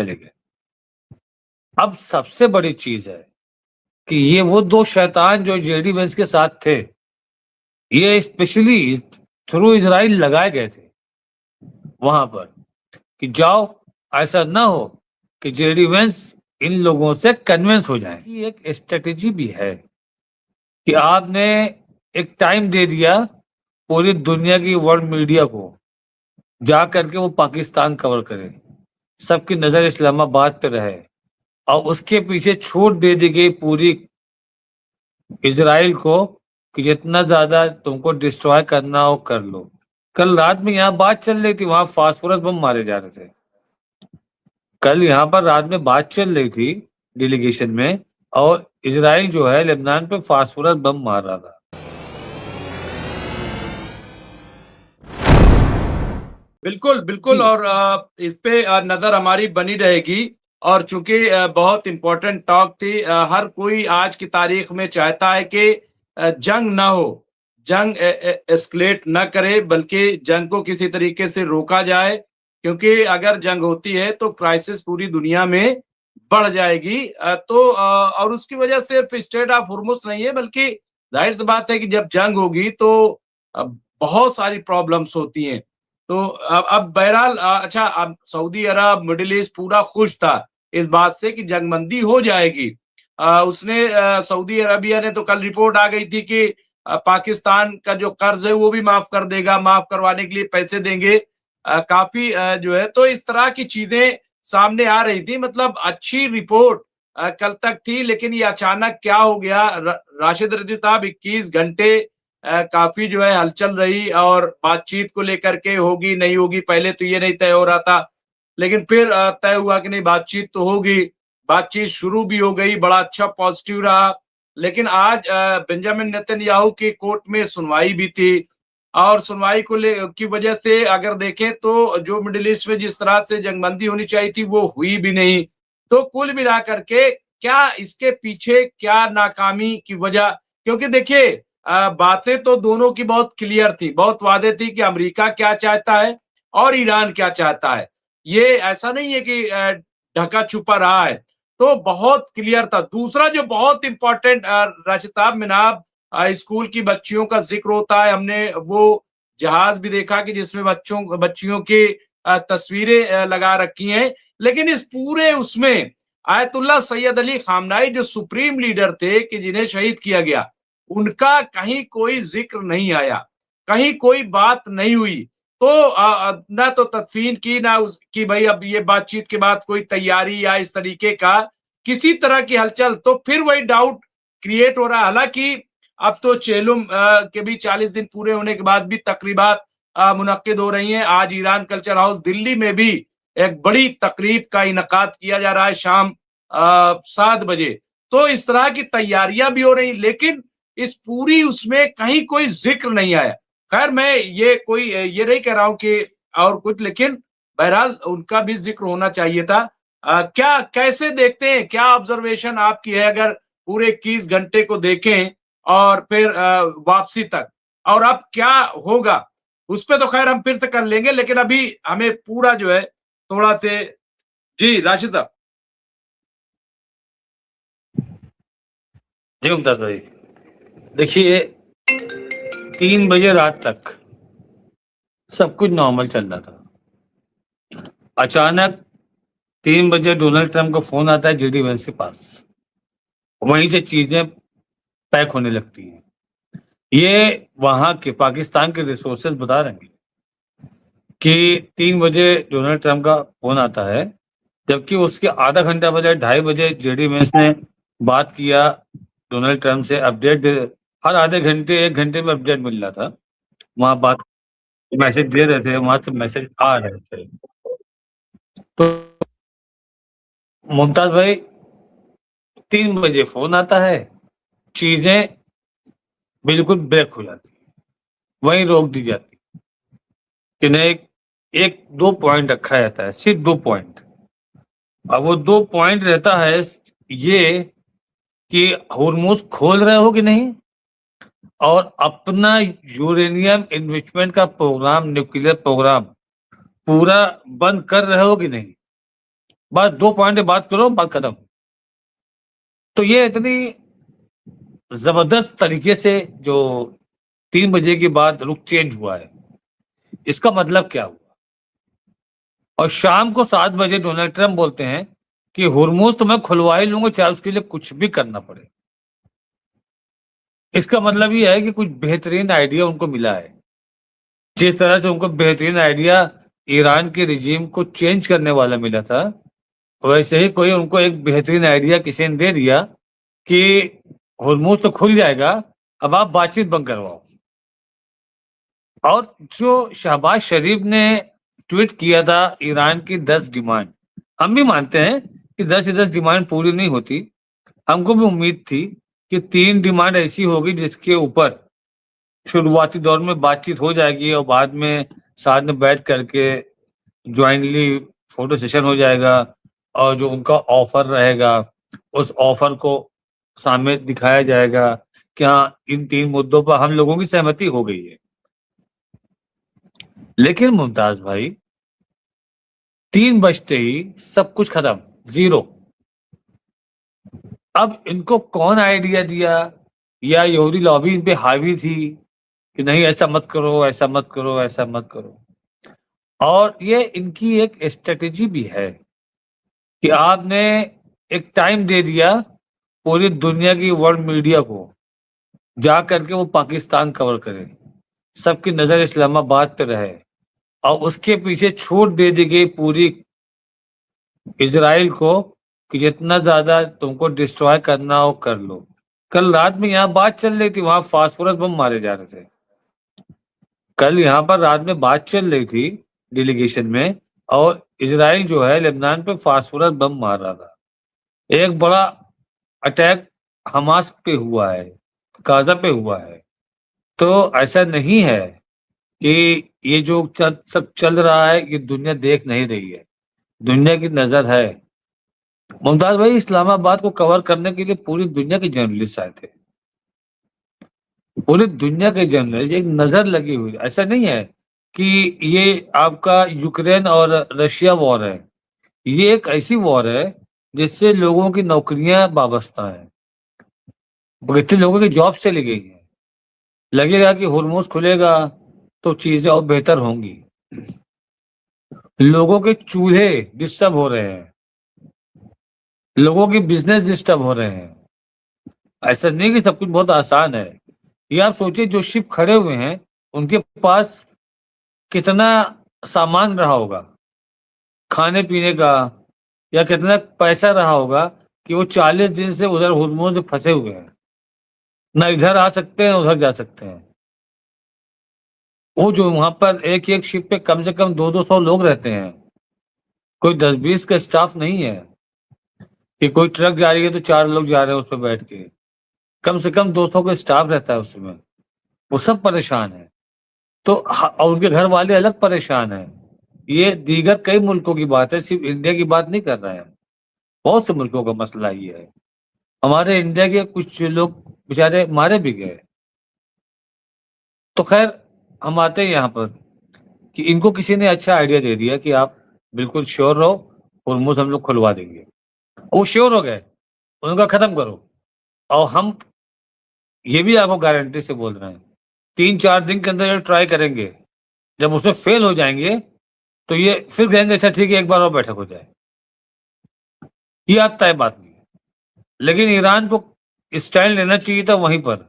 چلے گئے. اب سب سے بڑی چیز ہے کہ یہ وہ دو شیطان جو جے ڈی وینس کے ساتھ تھے، یہ اسپیشلی تھرو اسرائیل لگائے گئے تھے وہاں پر کہ جاؤ، ایسا نہ ہو کہ جے ڈی وینس ان لوگوں سے کنونس ہو جائیں. یہ ایک اسٹریٹجی بھی ہے کہ آپ نے ایک ٹائم دے دیا پوری دنیا کی ورلڈ میڈیا کو جا کر کے وہ پاکستان کور کرے، سب کی نظر اسلام آباد پہ رہے، اور اس کے پیچھے چھوٹ دے دی گئی پوری اسرائیل کو کہ جتنا زیادہ تم کو ڈسٹروائے کرنا ہو کر لو. کل رات میں یہاں بات چل رہی تھی، وہاں فاسفورس بم مارے جا رہے تھے. کل یہاں پر رات میں بات چل رہی تھی ڈیلیگیشن میں، اور اسرائیل جو ہے لبنان پہ فاسفورس بم مار رہا تھا. بالکل بالکل، اور اس پہ نظر ہماری بنی رہے گی. اور چونکہ بہت امپورٹنٹ ٹاک تھی، ہر کوئی آج کی تاریخ میں چاہتا ہے کہ جنگ نہ ہو، جنگ اسکلیٹ نہ کرے، بلکہ جنگ کو کسی طریقے سے روکا جائے، کیونکہ اگر جنگ ہوتی ہے تو کرائسس پوری دنیا میں بڑھ جائے گی. تو اور اس کی وجہ صرف اسٹریٹ آف ہرمز نہیں ہے، بلکہ ظاہر سی بات ہے کہ جب جنگ ہوگی تو بہت ساری پرابلمس ہوتی ہیں. تو اب بہرحال اچھا، اب سعودی عرب، مڈل ایسٹ پورا خوش تھا اس بات سے کہ جنگ بندی ہو جائے گی. اس نے سعودی عربیہ نے تو کل رپورٹ آ گئی تھی کہ پاکستان کا جو قرض ہے وہ بھی معاف کر دے گا، معاف کروانے کے لیے پیسے دیں گے. کافی جو ہے تو اس طرح کی چیزیں سامنے آ رہی تھی. مطلب اچھی رپورٹ کل تک تھی، لیکن یہ اچانک کیا ہو گیا راشد رضوی صاحب؟ 21 گھنٹے کافی جو ہے ہلچل رہی، اور بات چیت کو لے کر کے ہوگی نہیں ہوگی، پہلے تو یہ نہیں طے ہو رہا تھا، لیکن پھر طے ہوا کہ نہیں، بات چیت تو ہوگی. بات چیت شروع بھی ہو گئی، بڑا اچھا پازیٹیو رہا. لیکن آج بنجامن نیتن یاہو کی کورٹ میں سنوائی بھی تھی، اور سنوائی کو کی وجہ سے اگر دیکھیں تو جو مڈل ایسٹ میں جس طرح سے جنگ بندی ہونی چاہیے تھی وہ ہوئی بھی نہیں. تو کل ملا کر کے کیا اس کے پیچھے کیا ناکامی کی وجہ؟ کیونکہ دیکھیے باتیں تو دونوں کی بہت کلیئر تھی، بہت واضح تھی کہ امریکہ کیا چاہتا ہے اور ایران کیا چاہتا ہے. یہ ایسا نہیں ہے کہ ڈھکا چھپا رہا ہے، تو بہت کلیئر تھا. دوسرا جو بہت امپورٹنٹ راشد صاحب، مناب اسکول کی بچیوں کا ذکر ہوتا ہے، ہم نے وہ جہاز بھی دیکھا کہ جس میں بچیوں کی تصویریں لگا رکھی ہیں. لیکن اس پورے اس میں آیت اللہ سید علی خامنائی جو سپریم لیڈر تھے کہ جنہیں شہید کیا گیا، ان کا کہیں کوئی ذکر نہیں آیا، کہیں کوئی بات نہیں ہوئی. تو نہ تو تدفین کی، نہ کہ بھائی اب یہ بات چیت کے بعد کوئی تیاری یا اس طریقے کا کسی طرح کی ہلچل. تو پھر وہی ڈاؤٹ کریٹ ہو رہا. حالانکہ اب تو چیلم کے بھی 40 دن پورے ہونے کے بعد بھی تقریبات منعقد ہو رہی ہیں. آج ایران کلچر ہاؤس دلی میں بھی ایک بڑی تقریب کا انعقاد کیا جا رہا ہے شام 7 بجے. تو اس طرح کی تیاریاں بھی ہو رہی، لیکن اس پوری اس میں کہیں کوئی ذکر نہیں آیا. خیر میں یہ نہیں کہہ رہا ہوں کہ اور کچھ، لیکن بہرحال ان کا بھی ذکر ہونا چاہیے تھا. کیا کیسے دیکھتے ہیں، کیا آبزرویشن آپ کی ہے اگر پورے 21 گھنٹے کو دیکھیں اور پھر واپسی تک، اور اب کیا ہوگا اس پہ تو خیر ہم پھر سے کر لیں گے، لیکن ابھی ہمیں پورا جو ہے تھوڑا سے. جی راشد صاحب. جی ممتاز بھائی، دیکھیے 3 بجے رات تک سب کچھ نارمل چل رہا تھا. اچانک 3 بجے ڈونلڈ ٹرمپ کا فون آتا ہے جے ڈی وینس کے پاس، وہیں سے چیزیں پیک ہونے لگتی ہیں. یہ وہاں کے پاکستان کے ریسورسز بتا رہے ہیں کہ 3 بجے ڈونلڈ ٹرمپ کا فون آتا ہے، جبکہ اس کے آدھا گھنٹہ بجے 2:30 بجے جے ڈی وینس نے بات کیا ڈونلڈ ٹرمپ سے. اپڈیٹ ہر آدھے گھنٹے 1 گھنٹے میں اپڈیٹ مل رہا تھا. وہاں بات میسج دے رہے تھے، وہاں سے میسج آ رہے تھے. تو ممتاز بھائی 3 بجے فون آتا ہے، چیزیں بالکل بریک ہو جاتی ہیں، وہیں روک دی جاتی کہ نہیں. ایک 2 پوائنٹ رکھا جاتا ہے، صرف 2 پوائنٹ. اب وہ 2 پوائنٹ رہتا ہے یہ کہ ہرمز کھول رہے ہو کہ نہیں، اور اپنا یورینیم انریچمنٹ کا پروگرام، نیوکلیئر پروگرام پورا بند کر رہے ہو کہ نہیں. بس 2 پوائنٹ بات کرو، بات ختم. تو یہ اتنی زبردست طریقے سے جو 3 بجے کے بعد رخ چینج ہوا ہے، اس کا مطلب کیا ہوا؟ اور شام کو 7 بجے ڈونلڈ ٹرمپ بولتے ہیں کہ ہرموز تو میں کھلوا ہی لوں گا چاہے اس کے لیے کچھ بھی کرنا پڑے. اس کا مطلب یہ ہے کہ کچھ بہترین آئیڈیا ان کو ملا ہے. جس طرح سے ان کو بہترین آئیڈیا ایران کے رجیم کو چینج کرنے والا ملا تھا، ویسے ہی کوئی ان کو ایک بہترین آئیڈیا کسی نے دے دیا کہ ہرموز تو کھل جائے گا، اب آپ بات چیت بند کرواؤ. اور جو شہباز شریف نے ٹویٹ کیا تھا ایران کی 10 ڈیمانڈ، ہم بھی مانتے ہیں کہ 10 ڈیمانڈ پوری نہیں ہوتی. ہم کو بھی امید تھی کہ 3 ڈیمانڈ ایسی ہوگی جس کے اوپر شروعاتی دور میں بات چیت ہو جائے گی اور بعد میں ساتھ میں بیٹھ کر کے جوائنٹلی فوٹو سیشن ہو جائے گا، اور جو ان کا آفر رہے گا اس آفر کو سامنے دکھایا جائے گا کہ ہاں ان 3 مدوں پر ہم لوگوں کی سہمتی ہو گئی ہے. لیکن ممتاز بھائی 3 بجتے ہی سب کچھ ختم، زیرو. اب ان کو کون آئیڈیا دیا؟ یا یہودی لابی ان پہ حاوی تھی کہ نہیں ایسا مت کرو، ایسا مت کرو، ایسا مت کرو. اور یہ ان کی ایک اسٹریٹجی بھی ہے کہ آپ نے ایک ٹائم دے دیا پوری دنیا کی ورلڈ میڈیا کو جا کر کے وہ پاکستان کور کرے، سب کی نظر اسلام آباد پہ رہے، اور اس کے پیچھے چھوٹ دے دی گئی پوری اسرائیل کو کہ جتنا زیادہ تم کو ڈسٹروائے کرنا ہو کر لو. کل رات میں یہاں بات چل رہی تھی، وہاں فاسفورس بم مارے جا رہے تھے. کل یہاں پر رات میں بات چل رہی تھی ڈیلیگیشن میں، اور اسرائیل جو ہے لبنان پہ فاسفورس بم مار رہا تھا. ایک بڑا اٹیک حماس پہ ہوا ہے، غزہ پہ ہوا ہے. تو ایسا نہیں ہے کہ یہ جو سب چل رہا ہے یہ دنیا دیکھ نہیں رہی ہے، دنیا کی نظر ہے. ممتاز بھائی اسلام آباد کو کور کرنے کے لیے پوری دنیا کے جرنلسٹ آئے تھے، پوری دنیا کے جرنلسٹ، ایک نظر لگی ہوئی. ایسا نہیں ہے کہ یہ آپ کا یوکرین اور رشیا وار ہے، یہ ایک ایسی وار ہے جس سے لوگوں کی نوکریاں وابستہ ہیں، کتنے لوگوں کی جاب چلی گئی ہیں. لگے گا کہ ہرموز کھلے گا تو چیزیں اور بہتر ہوں گی. لوگوں کے چولہے ڈسٹرب ہو رہے ہیں، لوگوں کی بزنس ڈسٹرب ہو رہے ہیں. ایسا نہیں کہ سب کچھ بہت آسان ہے. یہ آپ سوچیں جو شپ کھڑے ہوئے ہیں ان کے پاس کتنا سامان رہا ہوگا کھانے پینے کا، یا کتنا پیسہ رہا ہوگا کہ وہ 40 دن سے ادھر ہرموز میں پھنسے ہوئے ہیں، نہ ادھر آ سکتے ہیں نہ ادھر جا سکتے ہیں. وہ جو وہاں پر ایک شپ پہ کم سے کم 200 لوگ رہتے ہیں، کوئی 10-20 کا اسٹاف نہیں ہے کہ کوئی ٹرک جا رہی ہے تو 4 لوگ جا رہے ہیں اس پہ بیٹھ کے. کم سے کم 200 کا اسٹاف رہتا ہے اس میں. وہ سب پریشان ہیں، تو اور ان کے گھر والے الگ پریشان ہیں. یہ دیگر کئی ملکوں کی بات ہے، صرف انڈیا کی بات نہیں کر رہے ہیں. بہت سے ملکوں کا مسئلہ یہ ہے. ہمارے انڈیا کے کچھ لوگ بیچارے مارے بھی گئے. تو خیر ہم آتے ہیں یہاں پر کہ ان کو کسی نے اچھا آئیڈیا دے دیا کہ آپ بالکل شیور رہو ہرموز ہم لوگ کھلوا دیں گے. وہ شیور ہو گئے، ان کا ختم کرو. اور ہم یہ بھی آپ کو گارنٹی سے بول رہے ہیں 3-4 دن کے اندر ٹرائی کریں گے. جب اس میں فیل ہو جائیں گے تو یہ پھر کہیں گے اچھا ٹھیک ہے ایک بار اور بیٹھک ہو جائے. یہ آپ طے بات نہیں ہے. لیکن ایران کو اسٹینڈ لینا چاہیے تھا وہیں پر.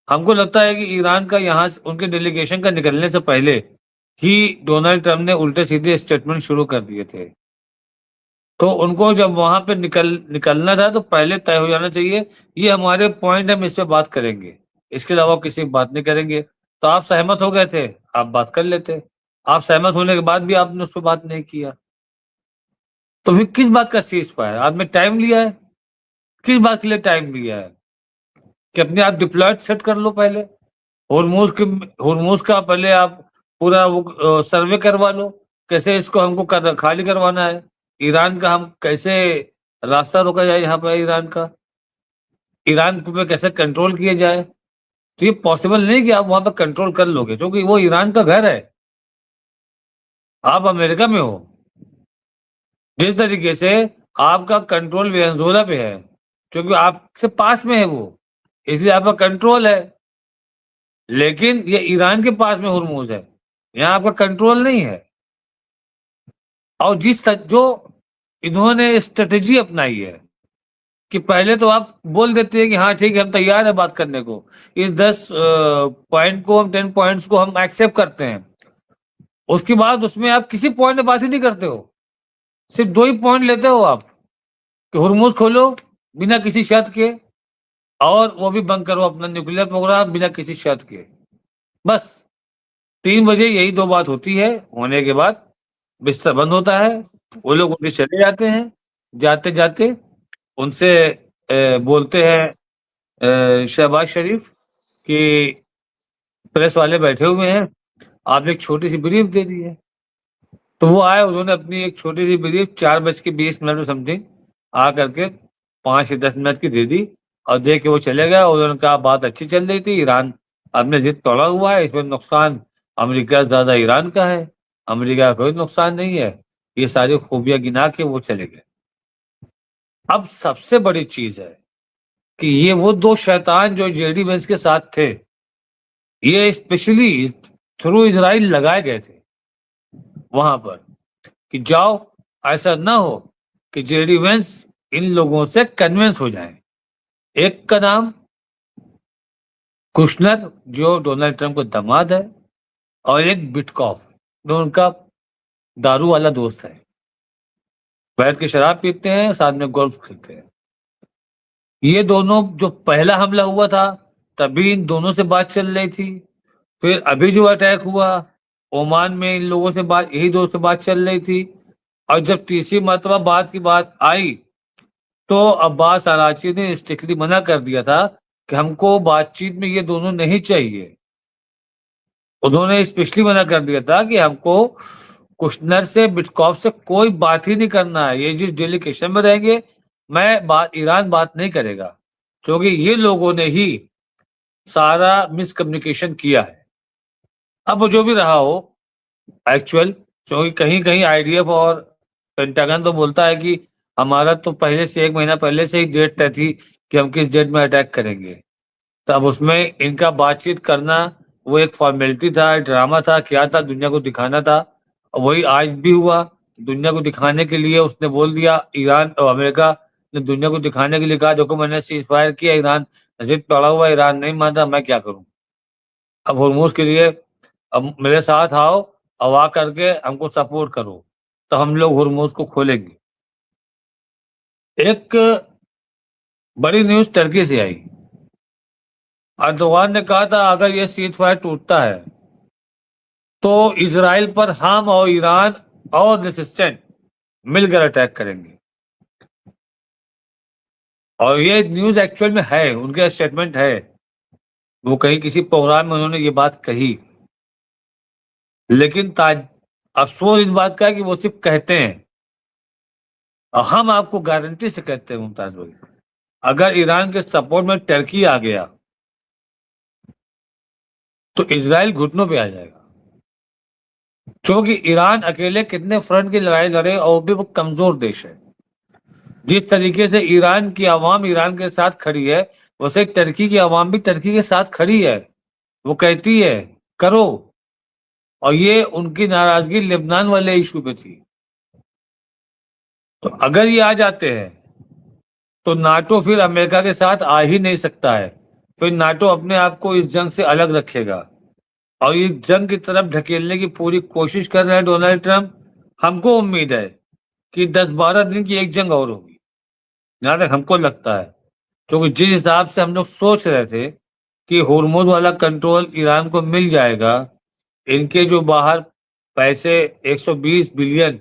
ہم کو لگتا ہے کہ ایران کا یہاں ان کے ڈیلیگیشن کا نکلنے سے پہلے ہی ڈونلڈ ٹرمپ نے الٹے سیدھے اسٹیٹمنٹ شروع کر دیے تھے. تو ان کو جب وہاں پہ نکلنا تھا تو پہلے طے ہو جانا چاہیے یہ ہمارے پوائنٹ ہم اس پہ بات کریں گے، اس کے علاوہ کسی بات نہیں کریں گے. تو آپ سہمت ہو گئے تھے، آپ بات کر لیتے. آپ سہمت ہونے کے بعد بھی آپ نے اس پہ بات نہیں کیا، تو پھر کس بات کا سیز پایا؟ آپ نے ٹائم لیا ہے، کس بات کے لیے ٹائم لیا ہے؟ کہ اپنے آپ ڈپلائٹ سیٹ کر لو پہلے. ہرموز کا پہلے آپ پورا وہ سروے کروا لو، کیسے اس کو ہم کو خالی کروانا ہے. ایران کا ہم کیسے راستہ روکا جائے یہاں پہ ایران پہ کیسے کنٹرول کیا جائے. تو یہ پاسبل نہیں کہ آپ وہاں پہ کنٹرول کر لو گے، کیونکہ وہ ایران کا گھر ہے. آپ امریکہ میں ہو، جس طریقے سے آپ کا کنٹرول وینزویلا پہ ہے کیونکہ آپ سے پاس میں ہے وہ، اس لیے آپ کا کنٹرول ہے، لیکن یہ ایران کے پاس میں ہرموز ہے، یہاں آپ کا کنٹرول نہیں ہے۔ اور جو انہوں نے اسٹریٹجی اپنائی ہے کہ پہلے تو آپ بول دیتے ہیں کہ ہاں ٹھیک ہے ہم تیار ہیں بات کرنے کو، اس 10 پوائنٹ کو، ہم 10 پوائنٹس کو ہم ایکسیپٹ کرتے ہیں، اس کے بعد اس میں آپ کسی پوائنٹ میں بات ہی نہیں کرتے ہو، صرف 2 ہی پوائنٹ لیتے ہو آپ کہ ہرموز کھولو بنا کسی شرط کے، اور وہ بھی بند کرو اپنا نیوکلیئر پروگرام بنا کسی شرط کے، بس 3 بجے یہی 2 بات ہوتی ہے، ہونے کے بعد بستر بند ہوتا ہے، وہ لوگ اٹھ کے چلے جاتے ہیں، جاتے جاتے ان سے بولتے ہیں شہباز شریف کہ پریس والے بیٹھے ہوئے ہیں، آپ نے ایک چھوٹی سی بریف دے دی ہے، تو وہ آئے، انہوں نے اپنی ایک چھوٹی سی بریف 4:20 سم تھنگ آ کر کے 5 سے 10 منٹ کی دے دی، اور دیکھ کے وہ چلے گئے، اور انہوں نے کہا بات اچھی چل رہی تھی، ایران اپنے ضد توڑا ہوا ہے، اس میں نقصان امریکہ سے زیادہ ایران کا ہے، امریکہ کا کوئی نقصان نہیں ہے، یہ ساری خوبیاں گنا کے وہ چلے گئے۔ اب سب سے بڑی چیز ہے کہ یہ وہ 2 شیطان جو جے ڈی وینس کے ساتھ تھے، یہ اسپیشلی تھرو اسرائیل لگائے گئے تھے وہاں پر کہ جاؤ، ایسا نہ ہو کہ جے ڈی وینس ان لوگوں سے کنونس ہو جائیں۔ ایک کا نام کشنر جو ڈونلڈ ٹرمپ کو داماد ہے، اور ایک بٹکوف جو ان کا دارو والا دوست ہے، بیٹھ کے شراب پیتے ہیں، ساتھ میں گولف کھیلتے ہیں۔ یہ دونوں جو پہلا حملہ ہوا تھا تبھی ان دونوں سے بات چل رہی تھی، پھر ابھی جو اٹیک ہوا عمان میں ان لوگوں سے بات، یہی دو سے بات چل رہی تھی، اور جب تیسری مرتبہ بات کی بات آئی تو عباس اراچی نے اسٹرکٹلی منع کر دیا تھا کہ ہم کو بات چیت میں یہ دونوں نہیں چاہیے، انہوں نے اسپیشلی منع کر دیا تھا کہ ہم کو کشنر سے بٹکوف سے کوئی بات ہی نہیں کرنا ہے، یہ جس ڈیلیگیشن میں رہیں گے ایران بات نہیں کرے گا، کیونکہ یہ لوگوں نے ہی سارا مس کمیونیکیشن کیا ہے۔ اب وہ جو بھی رہا ہو ایکچوئل، کیونکہ کہیں کہیں آئی ڈی ایف اور پینٹاگن تو بولتا ہے کہ ہمارا تو پہلے سے 1 مہینہ پہلے سے ہی ڈیٹ طے تھی کہ ہم کس ڈیٹ میں اٹیک کریں گے، تو اب اس میں ان کا بات چیت کرنا وہ ایک فارمیلٹی تھا، ڈرامہ تھا، کیا تھا، دنیا کو دکھانا تھا، وہی آج بھی ہوا، دنیا کو دکھانے کے لیے اس نے بول دیا، ایران اور امریکہ نے دنیا کو دکھانے کے لیے کہا دیکھو میں نے سیز فائر کیا، ایران ضد توڑا ہوا، ایران نہیں مانتا، میں کیا کروں، اب ہرموز کے لیے اب میرے ساتھ آؤ، اور آ کر کے ہم کو سپورٹ کرو، تو ہم لوگ ہرموز کو کھولیں گے۔ ایک بڑی نیوز ترکی سے آئی، اردوغان نے کہا تھا اگر یہ سیز فائر ٹوٹتا ہے تو اسرائیل پر ہم اور ایران اور ریسسٹنٹ مل کر اٹیک کریں گے، اور یہ نیوز ایکچوئل میں ہے، ان کا اسٹیٹمنٹ ہے، وہ کہیں کسی پروگرام میں انہوں نے یہ بات کہی، لیکن افسوس اس بات کا ہے کہ وہ صرف کہتے ہیں، اور ہم آپ کو گارنٹی سے کہتے ہیں ممتاز بھائی، اگر ایران کے سپورٹ میں ٹرکی آ گیا تو اسرائیل گھٹنوں پہ آ جائے گا، کیونکہ ایران اکیلے کتنے فرنٹ کی لڑائی لڑے، اور بھی وہ کمزور دیش ہے، جس طریقے سے ایران کی عوام ایران کے ساتھ کھڑی ہے ویسے ٹرکی کی عوام بھی ٹرکی کے ساتھ کھڑی ہے، وہ کہتی ہے کرو، اور یہ ان کی ناراضگی لبنان والے ایشو پہ تھی، تو اگر یہ آ جاتے ہیں تو ناٹو پھر امریکہ کے ساتھ آ ہی نہیں سکتا ہے، پھر ناٹو اپنے آپ کو اس جنگ سے الگ رکھے گا، اور اس جنگ کی طرف ڈھکیلنے کی پوری کوشش کر رہے ہیں ڈونلڈ ٹرمپ۔ ہم کو امید ہے کہ 10-12 دن کی ایک جنگ اور ہوگی، جہاں تک ہم کو لگتا ہے، کیونکہ جس حساب سے ہم لوگ سوچ رہے تھے کہ ہرمز والا کنٹرول ایران کو مل جائے گا، ان کے جو باہر پیسے 120 بلین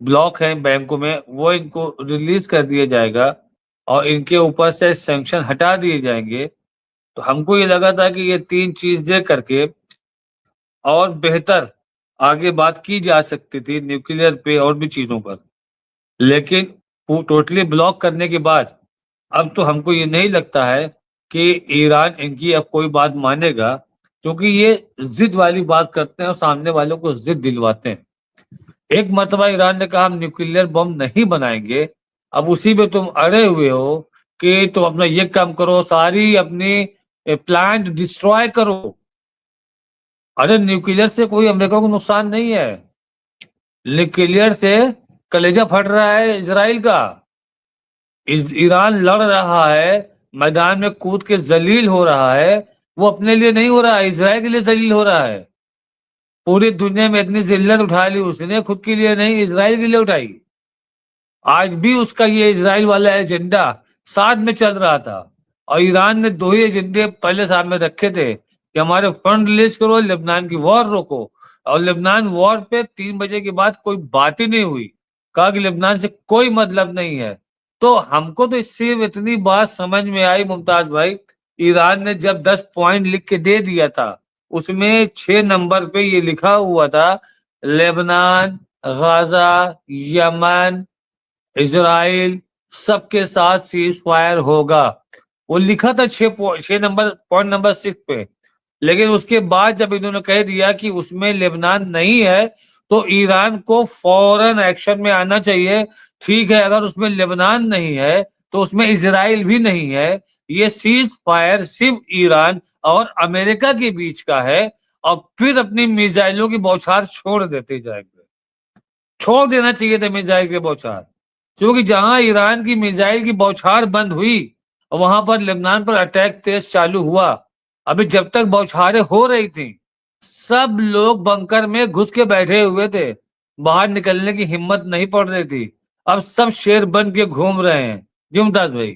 بلاک ہیں بینکوں میں وہ ان کو ریلیز کر دیا جائے گا، اور ان کے اوپر سے سینکشن ہٹا دیے جائیں گے، تو ہم کو یہ لگا تھا کہ یہ 3 چیز دے کر کے اور بہتر آگے بات کی جا سکتی تھی نیوکلیئر پہ اور بھی چیزوں پر، لیکن ٹوٹلی بلاک کرنے کے بعد اب تو ہم کو یہ نہیں لگتا ہے کہ ایران ان کی اب کوئی بات مانے گا، کیونکہ یہ ضد والی بات کرتے ہیں اور سامنے والوں کو ضد دلواتے ہیں۔ ایک مرتبہ ایران نے کہا ہم نیوکلیئر بم نہیں بنائیں گے، اب اسی پہ تم اڑے ہوئے ہو کہ تم اپنا یہ کام کرو، ساری اپنی پلانٹ ڈسٹروائے کرو۔ ارے نیوکلیئر سے کوئی امریکہ کو نقصان نہیں ہے، نیوکلیئر سے کلیجہ پھٹ رہا ہے اسرائیل کا۔ ایران لڑ رہا ہے، میدان میں کود کے ذلیل ہو رہا ہے، وہ اپنے لیے نہیں ہو رہا ہے، اسرائیل کے لیے ذلیل ہو رہا ہے۔ پوری دنیا میں اتنی ذلت اٹھا لی اس نے، خود کے لیے نہیں، اسرائیل کے لیے اٹھائی۔ آج بھی اس کا یہ اسرائیل والا ایجنڈا ساتھ میں چل رہا تھا، اور ایران نے 2 ہی ایجنڈے پہلے سامنے رکھے تھے کہ ہمارے فنڈ ریلیز کرو، لبنان کی وار روکو، اور لبنان وار پہ 3 بجے کے بعد کوئی بات ہی نہیں ہوئی، کہا کہ لبنان سے کوئی مطلب نہیں ہے۔ تو ہم کو تو اس سے اتنی بات سمجھ میں آئی ممتاز بھائی، ایران نے جب 10 پوائنٹ لکھ کے دے دیا تھا، اس میں 6 نمبر پہ یہ لکھا ہوا تھا لبنان، غزہ، یمن، اسرائیل سب کے ساتھ سیز فائر ہوگا، وہ لکھا تھا 6 نمبر پوائنٹ نمبر 6 پہ۔ لیکن اس کے بعد جب انہوں نے کہہ دیا کہ اس میں لبنان نہیں ہے تو ایران کو فوراً ایکشن میں آنا چاہیے۔ ٹھیک ہے، اگر اس میں لبنان نہیں ہے تو اس میں اسرائیل بھی نہیں ہے، یہ سیز فائر صرف ایران اور امریکہ کے بیچ کا ہے، اور پھر اپنی میزائلوں کی بوچھار چھوڑ دیتے جائیں گے۔ چھوڑ دینا چاہیے تھا میزائل کے بوچھار، کیونکہ جہاں ایران کی میزائل کی بوچھار بند ہوئی وہاں پر لبنان پر اٹیک تیز چالو ہوا۔ ابھی جب تک بوچھاریں ہو رہی تھیں سب لوگ بنکر میں گھس کے بیٹھے ہوئے تھے، باہر نکلنے کی ہمت نہیں پڑ رہی تھی، اب سب شیر بن کے گھوم رہے ہیں۔ جی ممتاز بھائی۔